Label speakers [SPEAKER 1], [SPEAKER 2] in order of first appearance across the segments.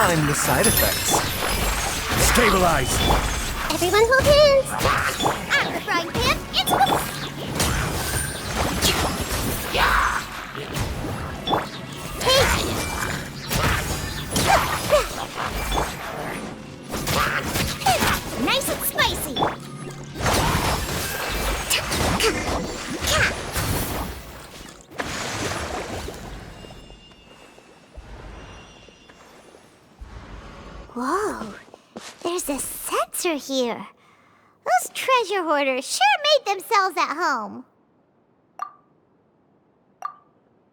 [SPEAKER 1] mind the side effects.
[SPEAKER 2] Stabilize!
[SPEAKER 3] Everyone hold hands! Out of the frying pan, into the... Nice and spicy! Whoa, there's a sensor here. Those treasure hoarders sure made themselves at home.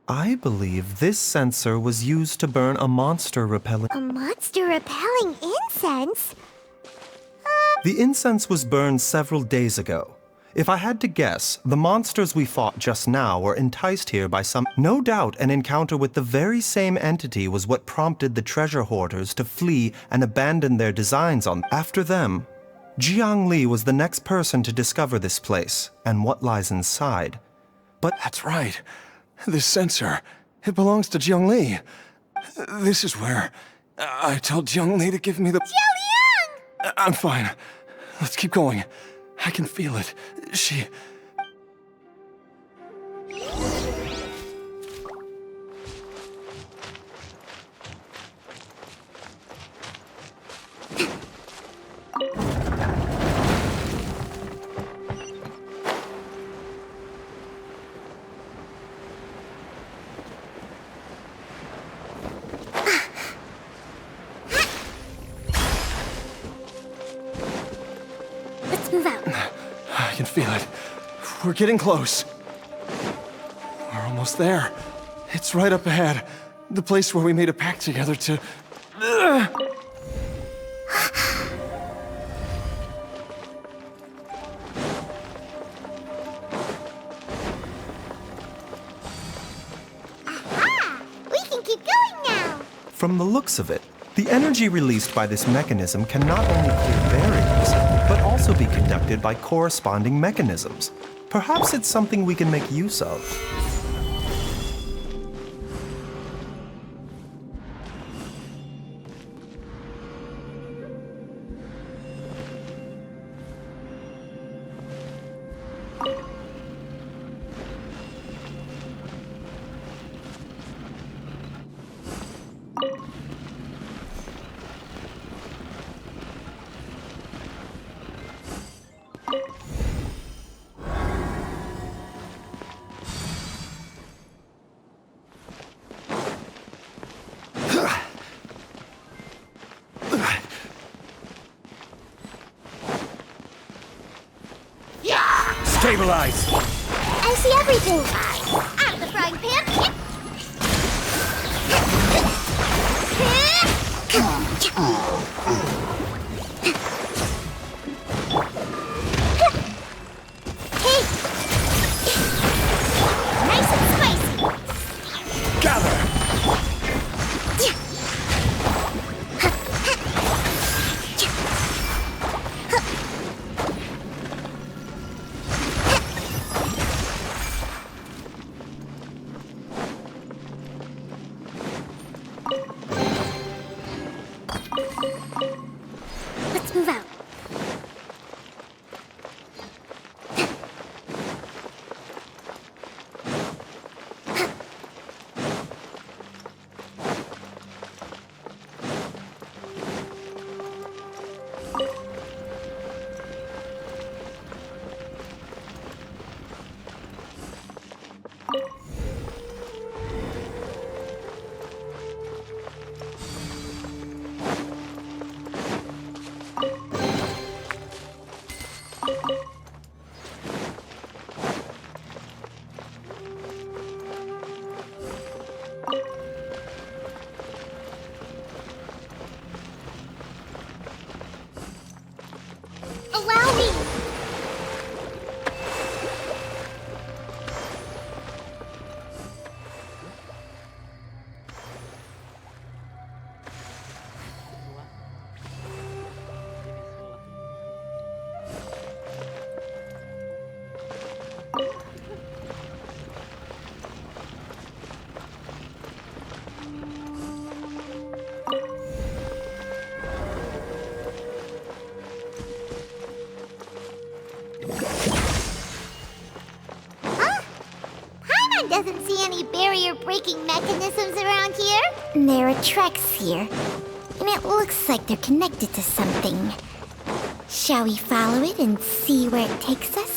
[SPEAKER 1] I believe this sensor was used to burn a monster repellent.
[SPEAKER 3] A monster repelling incense?
[SPEAKER 1] The incense was burned several days ago. If I had to guess, the monsters we fought just now were enticed here by some... No doubt an encounter with the very same entity was what prompted the treasure hoarders to flee and abandon their designs on... After them, Jiang Li was the next person to discover this place and what lies inside. But
[SPEAKER 2] That's right. This sensor, it belongs to Jiang Li. This is where I told Jiang Li to give me the...
[SPEAKER 3] Jiao
[SPEAKER 2] I'm fine. Let's keep going. I can feel it. She...
[SPEAKER 3] Let's move out.
[SPEAKER 2] I can feel it. We're getting close. We're almost there. It's right up ahead. The place where we made a pact together to...
[SPEAKER 3] Aha! We can keep going now.
[SPEAKER 1] from the looks of it, the energy released by this mechanism can not only clear barriers, but also be conducted by corresponding mechanisms. Perhaps it's something we can make use of.
[SPEAKER 2] Stabilize!
[SPEAKER 3] I see everything. Out of the frying pan. Hey! Nice and spicy.
[SPEAKER 2] Gather!
[SPEAKER 3] Let's move out. barrier-breaking mechanisms around here?
[SPEAKER 4] There are tracks here, and it looks like they're connected to something. Shall we follow it and see where it takes us?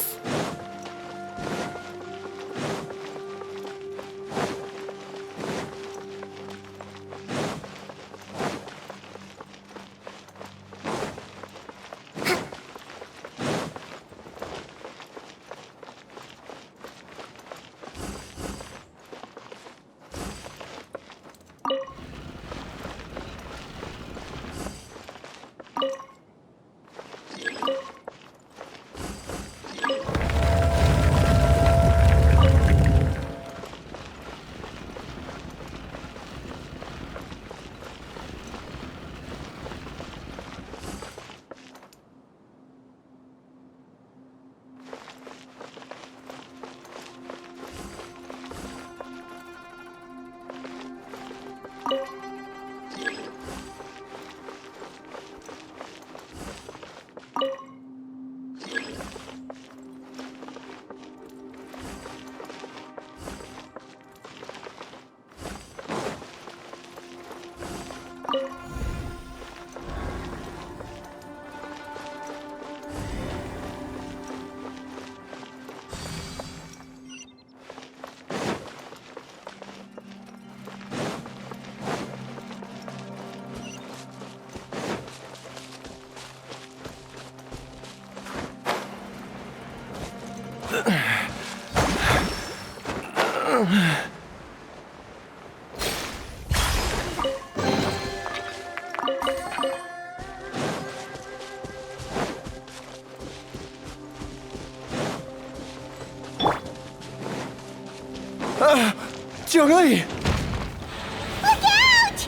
[SPEAKER 2] Jiangli!
[SPEAKER 3] Look out!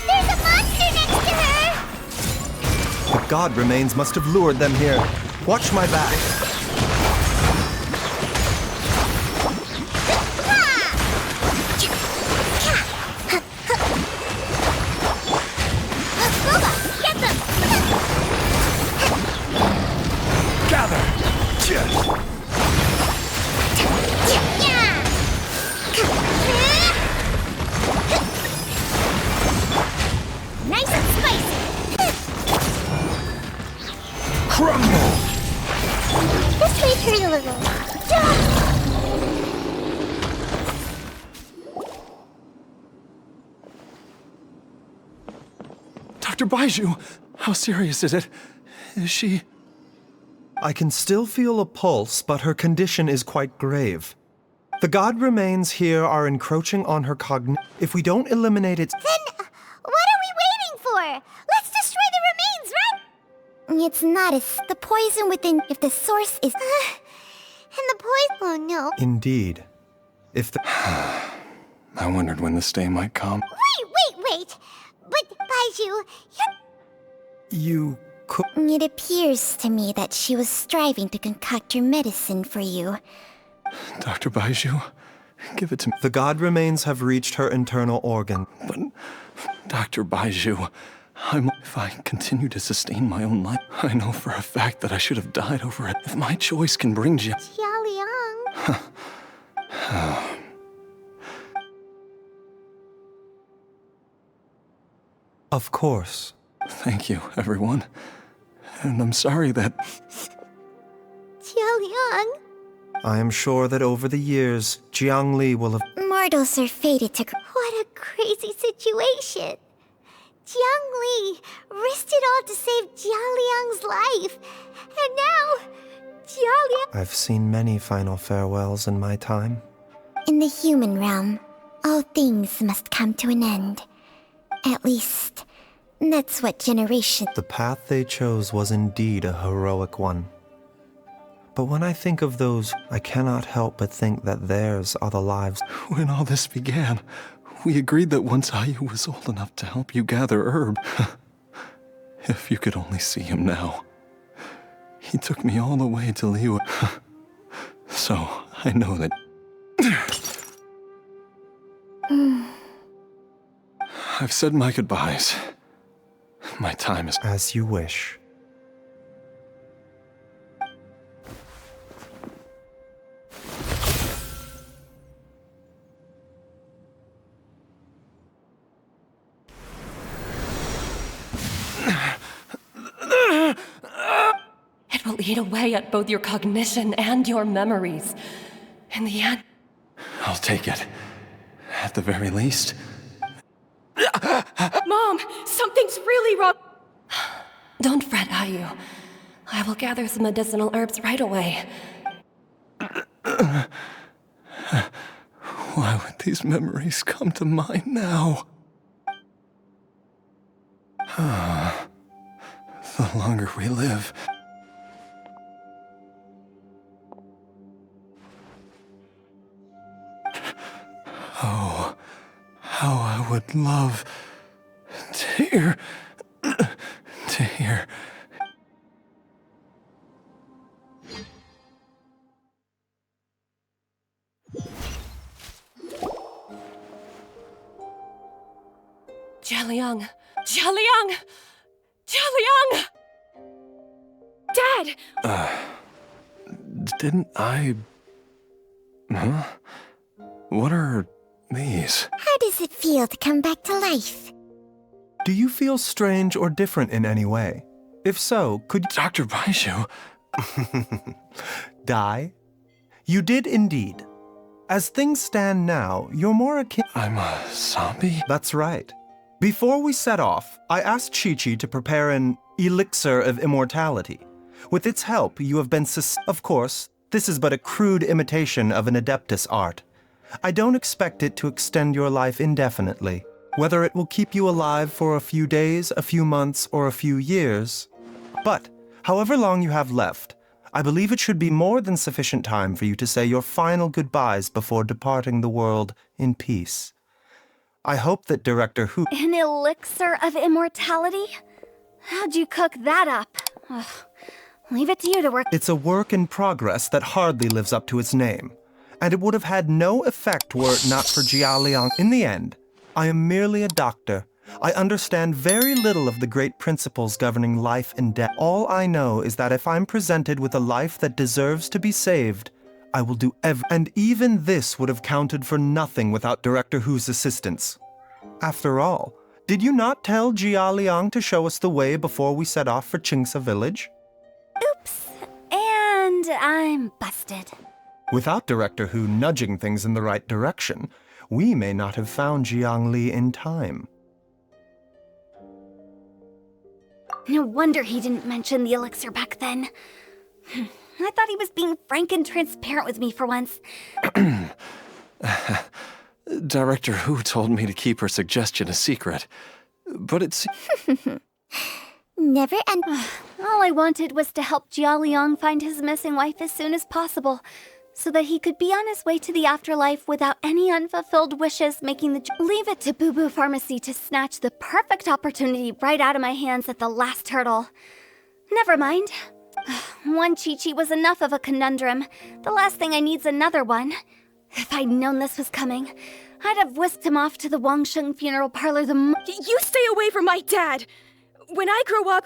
[SPEAKER 3] There's a monster next to her!
[SPEAKER 1] The god remains must have lured them here. Watch my back.
[SPEAKER 3] Get them!
[SPEAKER 1] Gather!
[SPEAKER 3] Nice and spicy!
[SPEAKER 1] Crumble!
[SPEAKER 3] This way hurt a little.
[SPEAKER 2] Dr. Baizhu, how serious is it? Is she...
[SPEAKER 1] I can still feel a pulse, but her condition is quite grave. The god remains here are encroaching on her cognition. If we don't eliminate it...
[SPEAKER 3] Then, what are we waiting for? Let's destroy the remains, right?
[SPEAKER 4] It's not as the poison within. If the source is.
[SPEAKER 3] And the poison... Oh, no.
[SPEAKER 1] Indeed. If the...
[SPEAKER 2] I wondered when this day might come.
[SPEAKER 3] Wait! But, Baizhu,
[SPEAKER 1] You could...
[SPEAKER 4] It appears to me that she was striving to concoct your medicine for you.
[SPEAKER 2] Dr. Baizhu, give it to me.
[SPEAKER 1] The god remains have reached her internal organ.
[SPEAKER 2] But, Dr. Baizhu, if I continue to sustain my own life, I know for a fact that I should have died over it. If my choice can bring
[SPEAKER 3] Jialiang.
[SPEAKER 1] Of course.
[SPEAKER 2] Thank you, everyone. And I'm sorry that...
[SPEAKER 3] Jialiang.
[SPEAKER 1] I am sure that over the years, Jiangli will have...
[SPEAKER 4] Mortals are fated to.
[SPEAKER 3] What a crazy situation. Jiang Li risked it all to save Jialiang's life. And now, Jialiang...
[SPEAKER 1] I've seen many final farewells in my time.
[SPEAKER 4] In the human realm, all things must come to an end. At least, that's what generation.
[SPEAKER 1] The path they chose was indeed a heroic one. But when I think of those, I cannot help but think that theirs are the lives...
[SPEAKER 2] When all this began, we agreed that once Ayu was old enough to help you gather herb. If you could only see him now. He took me all the way to Liu. So, I know that... I've said my goodbyes. My time is...
[SPEAKER 1] As you wish.
[SPEAKER 5] It will eat away at both your cognition and your memories. In the end...
[SPEAKER 2] I'll take it. At the very least.
[SPEAKER 5] Mom, something's really wrong. Don't fret, Ayu. I will gather some medicinal herbs right away.
[SPEAKER 2] Why would these memories come to mind now? The longer we live... Oh, how I would love to hear...
[SPEAKER 5] Jialiang! Jialiang! Jialiang! Dad!
[SPEAKER 2] Didn't I... Huh? What are these?
[SPEAKER 4] How does it feel to come back to life?
[SPEAKER 1] Do you feel strange or different in any way? If so, could
[SPEAKER 2] Dr. Baizhu...
[SPEAKER 1] die? You did indeed. As things stand now, you're more akin...
[SPEAKER 2] I'm a zombie?
[SPEAKER 1] That's right. Before we set off, I asked Chi-Chi to prepare an elixir of immortality. With its help, you have been Of course, this is but a crude imitation of an Adeptus art. I don't expect it to extend your life indefinitely. Whether it will keep you alive for a few days, a few months, or a few years. But, however long you have left, I believe it should be more than sufficient time for you to say your final goodbyes before departing the world in peace. I hope that Director Hu...
[SPEAKER 3] An elixir of immortality? How'd you cook that up? Ugh. Leave it to you to work.
[SPEAKER 1] It's a work in progress that hardly lives up to its name, and it would have had no effect were it not for Jialiang. In the end, I am merely a doctor. I understand very little of the great principles governing life and death. All I know is that if I'm presented with a life that deserves to be saved, I will do and even this would have counted for nothing without Director Hu's assistance. After all, did you not tell Jialiang to show us the way before we set off for Qingsa village?
[SPEAKER 3] Oops. And I'm busted.
[SPEAKER 1] Without Director Hu nudging things in the right direction, we may not have found Jiangli in time.
[SPEAKER 3] No wonder he didn't mention the elixir back then. I thought he was being frank and transparent with me for once.
[SPEAKER 2] Director Hu told me to keep her suggestion a secret, but it's...
[SPEAKER 4] Never end.
[SPEAKER 3] All I wanted was to help Jialiang find his missing wife as soon as possible, so that he could be on his way to the afterlife without any unfulfilled wishes making the... Leave it to Boo Boo Pharmacy to snatch the perfect opportunity right out of my hands at the last hurdle. Never mind. One Chi-Chi was enough of a conundrum. The last thing I need's another one. If I'd known this was coming, I'd have whisked him off to the Wangsheng funeral parlor
[SPEAKER 5] You stay away from my dad! When I grow up,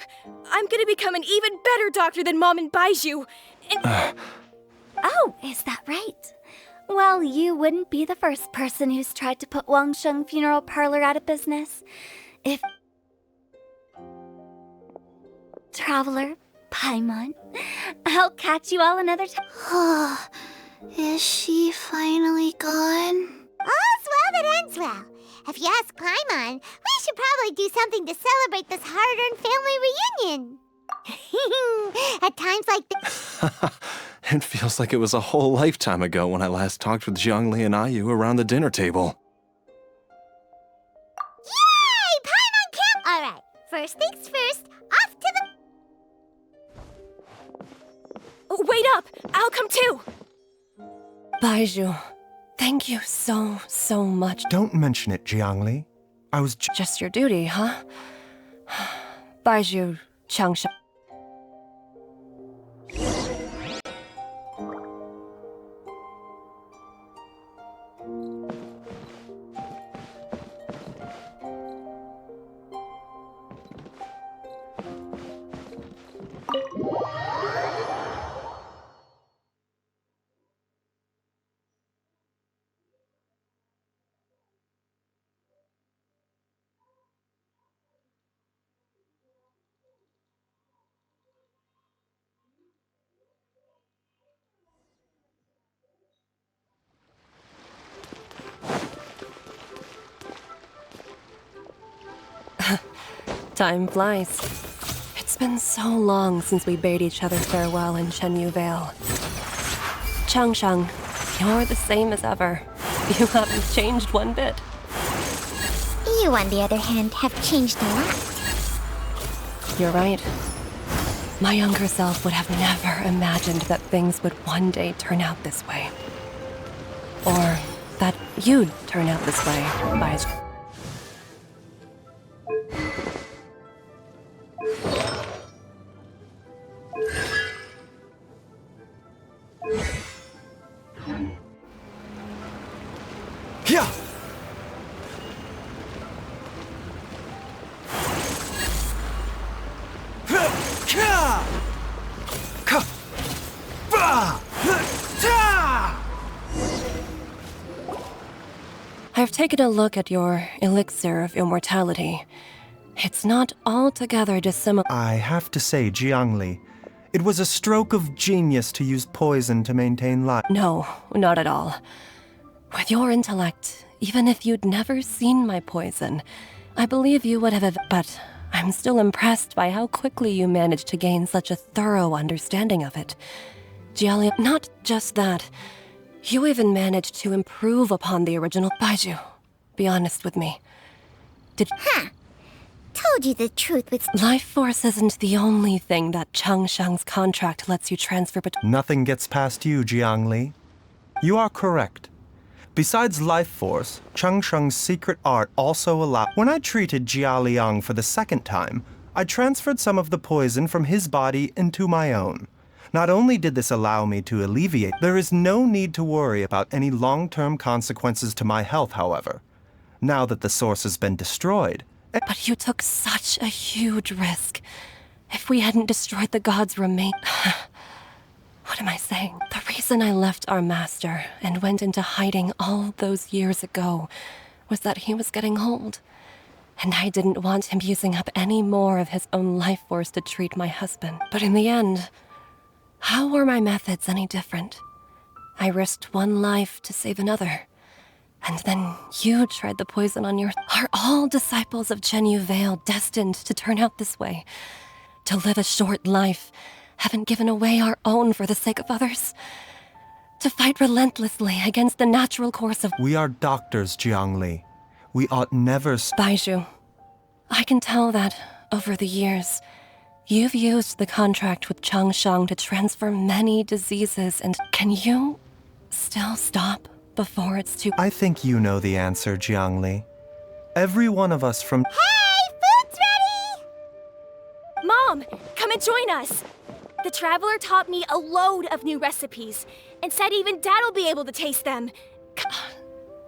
[SPEAKER 5] I'm gonna become an even better doctor than Mom and Baizhu. And...
[SPEAKER 3] Oh, is that right? Well, you wouldn't be the first person who's tried to put Wangsheng funeral parlor out of business. If... Traveler, Paimon, I'll catch you all another time.
[SPEAKER 4] Oh, is she finally gone?
[SPEAKER 3] All's well that ends well. If you ask Paimon, we should probably do something to celebrate this hard-earned family reunion. At times like this...
[SPEAKER 2] It feels like it was a whole lifetime ago when I last talked with Zhongli and Ayu around the dinner table.
[SPEAKER 3] Yay! Paimon camp! Alright, first things first, off to the...
[SPEAKER 5] Wait up! I'll come too! Baizhu, thank you so much.
[SPEAKER 1] Don't mention it, Jiangli. I was
[SPEAKER 5] Just your duty, huh? Baizhu, Changsha.
[SPEAKER 6] Time flies. It's been so long since we bade each other farewell in Chenyu Vale. Changshang, you're the same as ever. You haven't changed one bit.
[SPEAKER 4] You, on the other hand, have changed a lot.
[SPEAKER 6] You're right. My younger self would have never imagined that things would one day turn out this way. Or that you'd turn out this way, Baizhu.
[SPEAKER 1] Yeah!
[SPEAKER 6] I've taken a look at your elixir of immortality. It's not altogether dissimilar.
[SPEAKER 1] I have to say, Jiangli, it was a stroke of genius to use poison to maintain life.
[SPEAKER 6] No, not at all. With your intellect, even if you'd never seen my poison, I believe you would have. But I'm still impressed by how quickly you managed to gain such a thorough understanding of it. Jialia, not just that. You even managed to improve upon the original. Baizhu, be honest with me.
[SPEAKER 4] Told you the truth with...
[SPEAKER 6] Life force isn't the only thing that Changshang's contract lets you transfer between.
[SPEAKER 1] Nothing gets past you, Jiangli. You are correct. Besides life force, Changsheng's secret art also allowed... When I treated Jia Liang for the second time, I transferred some of the poison from his body into my own. Not only did this allow me to alleviate, there is no need to worry about any long-term consequences to my health, however. Now that the source has been destroyed...
[SPEAKER 6] But you took such a huge risk. If we hadn't destroyed the god's remain... What am I saying? The reason I left our master and went into hiding all those years ago was that he was getting old. And I didn't want him using up any more of his own life force to treat my husband. But in the end, how were my methods any different? I risked one life to save another. And then you tried the poison on your... Are all disciples of Chenyu Vale destined to turn out this way? To live a short life, haven't given away our own for the sake of others? To fight relentlessly against the natural course of...
[SPEAKER 1] We are doctors, Jiangli. We ought never...
[SPEAKER 6] Baizhu, I can tell that, over the years, you've used the contract with Changshang to transfer many diseases, and can you still stop before it's too...
[SPEAKER 1] I think you know the answer, Jiangli. Every one of us from...
[SPEAKER 4] Hey, food's ready!
[SPEAKER 5] Mom, come and join us. The Traveler taught me a load of new recipes and said even Dad'll be able to taste them.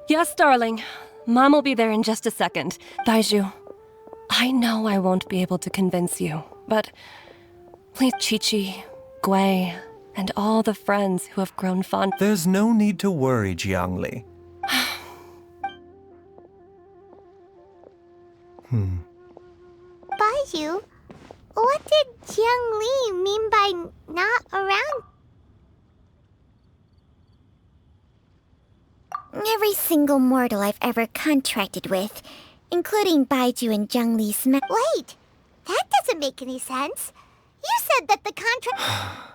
[SPEAKER 6] Yes, darling. Mom will be there in just a second. Baizhu, I know I won't be able to convince you, but please, Chi-Chi, Gui, and all the friends who have grown fond...
[SPEAKER 1] There's no need to worry, Jiangli.
[SPEAKER 4] Baizhu, what did Jiang Li mean by not around? Every single mortal I've ever contracted with, including Baizhu and Jiang Li's Wait! That doesn't make any sense. You said that the contract...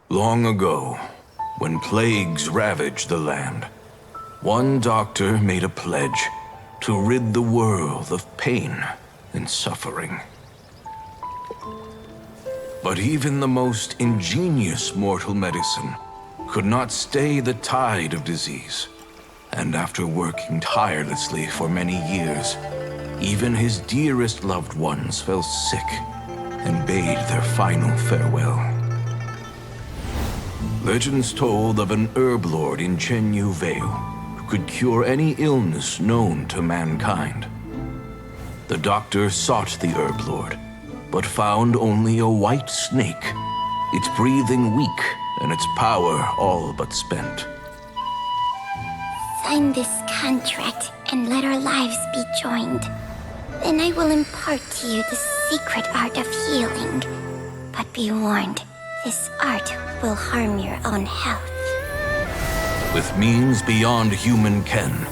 [SPEAKER 7] Long ago, when plagues ravaged the land, one doctor made a pledge to rid the world of pain and suffering. But even the most ingenious mortal medicine could not stay the tide of disease. And after working tirelessly for many years, even his dearest loved ones fell sick and bade their final farewell. Legends told of an herb lord in Chenyu Vale who could cure any illness known to mankind. The doctor sought the herb lord, but found only a white snake, its breathing weak and its power all but spent.
[SPEAKER 4] Sign this contract and let our lives be joined. Then I will impart to you the secret art of healing. But be warned, this art will harm your own health.
[SPEAKER 7] With means beyond human ken,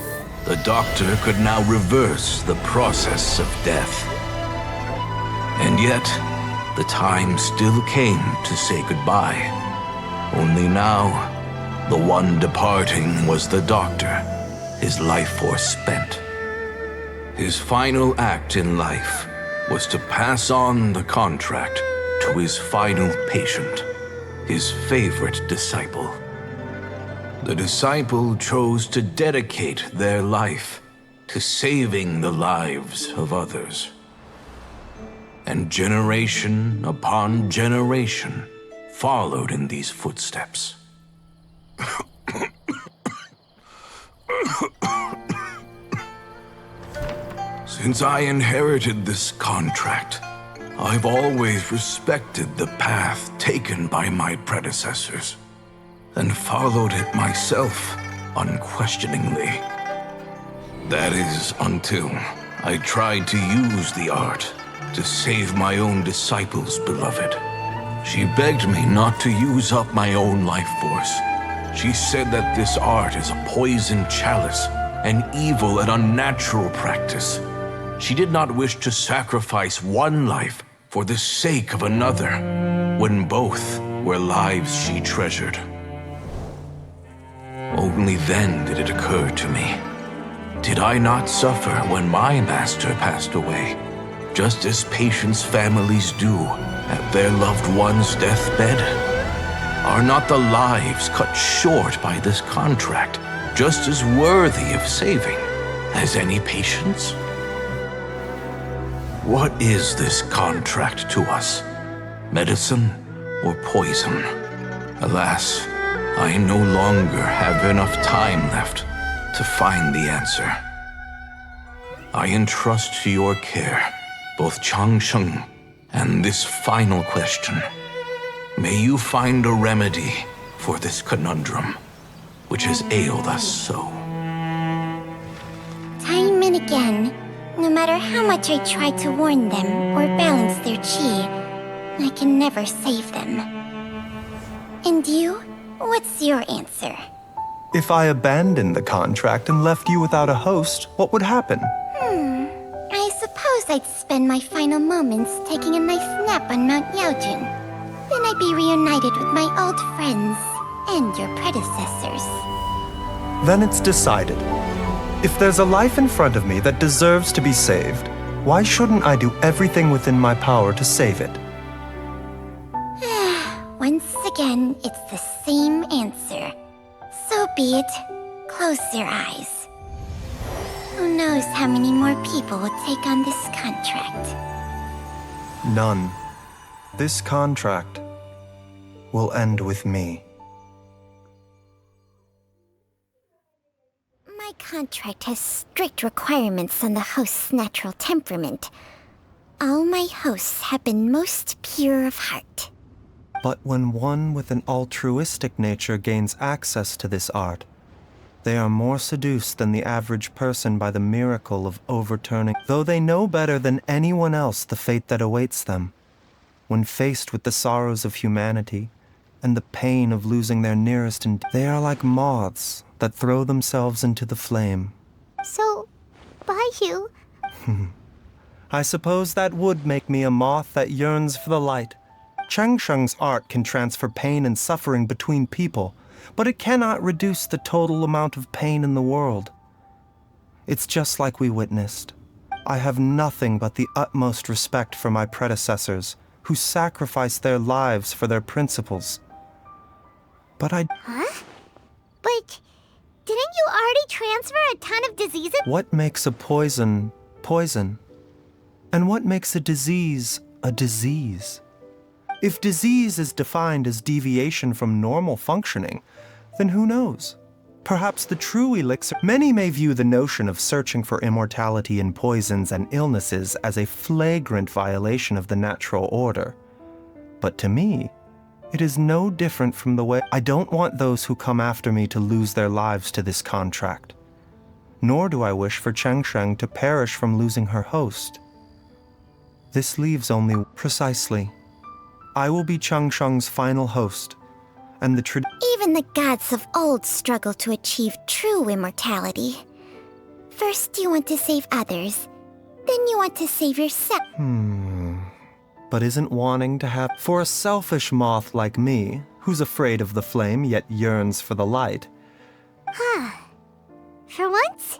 [SPEAKER 7] The doctor could now reverse the process of death. And yet, the time still came to say goodbye. Only now, the one departing was the doctor, his life force spent. His final act in life was to pass on the contract to his final patient, his favorite disciple. The disciple chose to dedicate their life to saving the lives of others. And generation upon generation followed in these footsteps. Since I inherited this contract, I've always respected the path taken by my predecessors and followed it myself unquestioningly. That is until I tried to use the art to save my own disciple's beloved. She begged me not to use up my own life force. She said that this art is a poisoned chalice, an evil and unnatural practice. She did not wish to sacrifice one life for the sake of another, when both were lives she treasured. Only then did it occur to me. Did I not suffer when my master passed away, just as patients' families do at their loved one's deathbed? Are not the lives cut short by this contract just as worthy of saving as any patients? What is this contract to us? Medicine or poison? Alas, I no longer have enough time left to find the answer. I entrust to your care both Changsheng and this final question. May you find a remedy for this conundrum, which has ailed us so.
[SPEAKER 4] Time and again, no matter how much I try to warn them or balance their chi, I can never save them. And you? What's your answer?
[SPEAKER 1] If I abandoned the contract and left you without a host, what would happen?
[SPEAKER 4] I suppose I'd spend my final moments taking a nice nap on Mount Yaojun. Then I'd be reunited with my old friends and your predecessors.
[SPEAKER 1] Then it's decided. If there's a life in front of me that deserves to be saved, why shouldn't I do everything within my power to save it?
[SPEAKER 4] Once again, it's the same answer. So be it. Close your eyes. Who knows how many more people will take on this contract?
[SPEAKER 1] None. This contract will end with me.
[SPEAKER 4] My contract has strict requirements on the host's natural temperament. All my hosts have been most pure of heart.
[SPEAKER 1] But when one with an altruistic nature gains access to this art, they are more seduced than the average person by the miracle of overturning, though they know better than anyone else the fate that awaits them. When faced with the sorrows of humanity and the pain of losing their nearest, and they are like moths that throw themselves into the flame.
[SPEAKER 4] So, Baizhu,
[SPEAKER 1] I suppose that would make me a moth that yearns for the light. Changsheng's art can transfer pain and suffering between people, but it cannot reduce the total amount of pain in the world. It's just like we witnessed. I have nothing but the utmost respect for my predecessors, who sacrificed their lives for their principles. But
[SPEAKER 4] Huh? But didn't you already transfer a ton of diseases?
[SPEAKER 1] What makes a poison poison? And what makes a disease a disease? If disease is defined as deviation from normal functioning, then who knows? Perhaps the true elixir. Many may view the notion of searching for immortality in poisons and illnesses as a flagrant violation of the natural order. But to me, it is no different from the way I don't want those who come after me to lose their lives to this contract. Nor do I wish for Changsheng to perish from losing her host. This leaves only precisely. I will be Changsheng's final host, and the
[SPEAKER 4] Even the gods of old struggle to achieve true immortality. First you want to save others, then you want to save yourself.
[SPEAKER 1] But isn't wanting to have... For a selfish moth like me, who's afraid of the flame yet yearns for the light...
[SPEAKER 4] For once,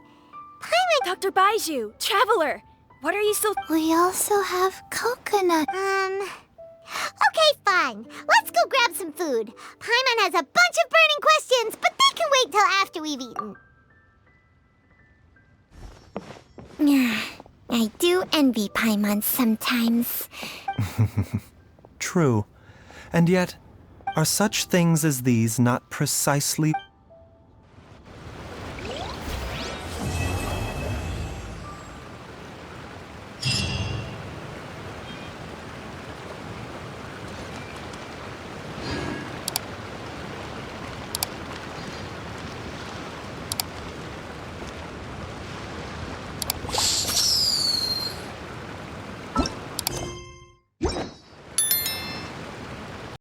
[SPEAKER 4] Paimon...
[SPEAKER 5] Dr. Baizhu, Traveler, what are you still...
[SPEAKER 4] We also have coconut. Okay, fine. Let's go grab some food. Paimon has a bunch of burning questions, but they can wait till after we've eaten. I do envy Paimon sometimes.
[SPEAKER 1] True. And yet, are such things as these not precisely...